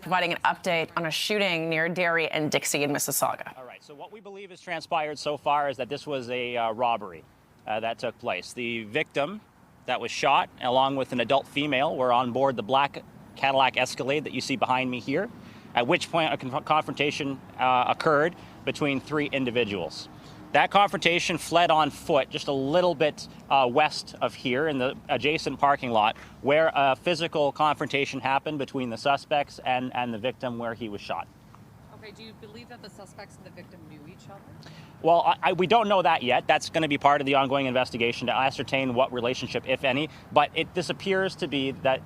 providing an update on a shooting near Derry and Dixie in Mississauga. All right, so what we believe has transpired so far is that this was a robbery that took place. The victim that was shot, along with an adult female, were on board the black Cadillac Escalade that you see behind me here, at which point a confrontation occurred between three individuals. That confrontation fled on foot just a little bit west of here in the adjacent parking lot, where a physical confrontation happened between the suspects and the victim where he was shot. Okay, do you believe that the suspects and the victim knew each other? Well, we don't know that yet. That's going to be part of the ongoing investigation to ascertain what relationship, if any, but this appears to be that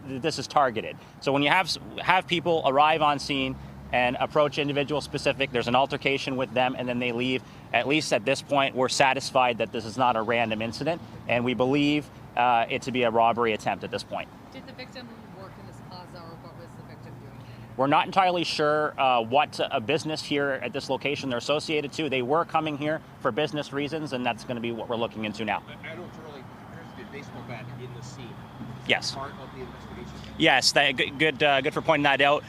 this is targeted. So when you have people arrive on scene and approach individual specific, there's an altercation with them, and then they leave. At least at this point, we're satisfied that this is not a random incident, and we believe it to be a robbery attempt at this point. Did the victim work in this plaza, or what was the victim doing? We're not entirely sure what a business here at this location they're associated to. They were coming here for business reasons, and that's going to be what we're looking into now. I don't really there's the baseball bat in the scene. Yes. Part of the investigation. Yes, good for pointing that out.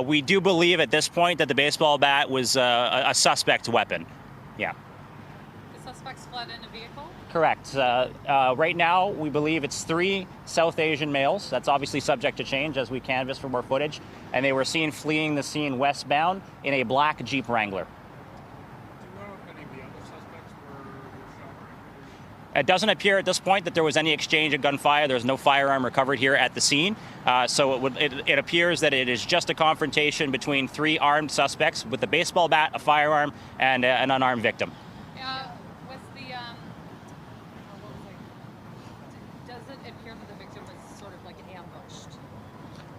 We do believe at this point that the baseball bat was a suspect weapon. Yeah. The suspects fled in a vehicle? Correct. Right now, we believe it's 3 South Asian males. That's obviously subject to change as we canvass for more footage. And they were seen fleeing the scene westbound in a black Jeep Wrangler. Do you know if any of the other suspects were shot? It doesn't appear at this point that there was any exchange of gunfire. There's no firearm recovered here at the scene. So it appears that it is just a confrontation between 3 armed suspects with a baseball bat, a firearm, and an unarmed victim. Was the does it appear that the victim was sort of like ambushed?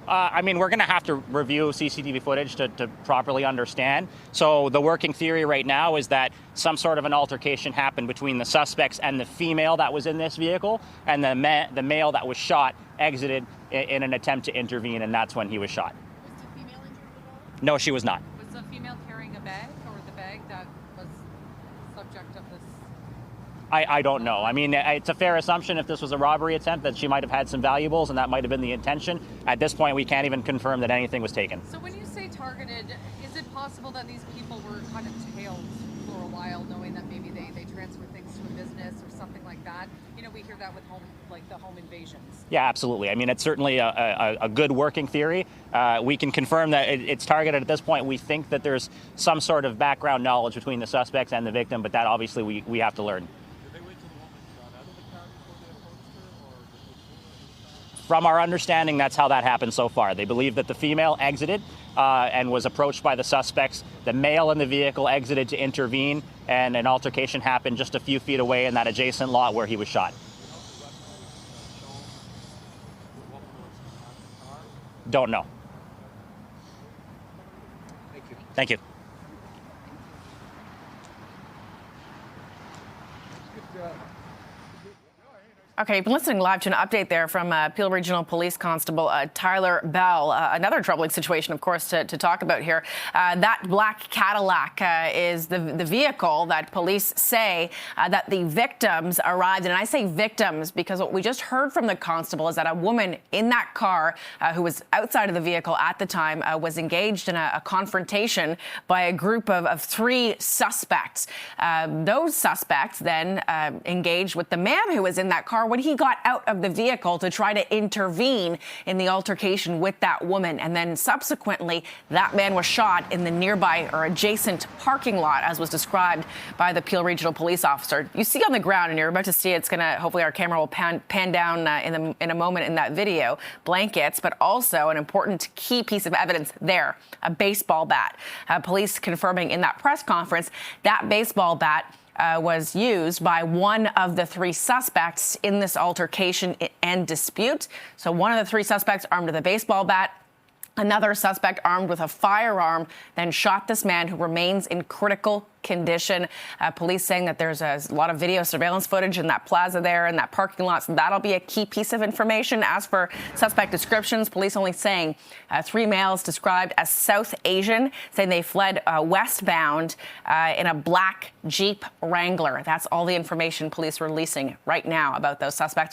I mean, we're going to have to review CCTV footage to properly understand. So the working theory right now is that some sort of an altercation happened between the suspects and the female that was in this vehicle, and the male that was shot exited in an attempt to intervene, and that's when he was shot. Was the female injured at all? No, she was not. Was the female carrying a bag, or the bag that was subject of this? I don't know. I mean, it's a fair assumption if this was a robbery attempt that she might have had some valuables, and that might have been the intention. At this point, we can't even confirm that anything was taken. So when you say targeted, is it possible that these people were kind of tailed for a while, knowing that maybe they transfer things to a business or something like that? You know, we hear that with the home invasions. Yeah, absolutely. I mean, it's certainly a good working theory. We can confirm that it's targeted at this point. We think that there's some sort of background knowledge between the suspects and the victim, but that obviously we have to learn. From our understanding, that's how that happened so far. They believe that the female exited and was approached by the suspects. The male in the vehicle exited to intervene, and an altercation happened just a few feet away in that adjacent lot where he was shot. Don't know. Thank you. Okay, you've been listening live to an update there from Peel Regional Police Constable Tyler Bell. Another troubling situation, of course, to talk about here. That black Cadillac is the vehicle that police say that the victims arrived in. And I say victims because what we just heard from the constable is that a woman in that car who was outside of the vehicle at the time was engaged in a confrontation by a group of 3 suspects. Those suspects then engaged with the man who was in that car when he got out of the vehicle to try to intervene in the altercation with that woman. And then subsequently, that man was shot in the nearby or adjacent parking lot, as was described by the Peel Regional Police officer. You see on the ground, and you're about to see it's going to, hopefully our camera will pan down in a moment in that video, blankets, but also an important key piece of evidence there, a baseball bat. Police confirming in that press conference that baseball bat was used by one of the 3 suspects in this altercation and dispute. So one of the 3 suspects armed with a baseball bat, another suspect armed with a firearm, then shot this man who remains in critical condition. Police saying that there's a lot of video surveillance footage in that plaza there, in that parking lot. So that'll be a key piece of information. As for suspect descriptions, police only saying 3 males described as South Asian, saying they fled westbound in a black Jeep Wrangler. That's all the information police are releasing right now about those suspects.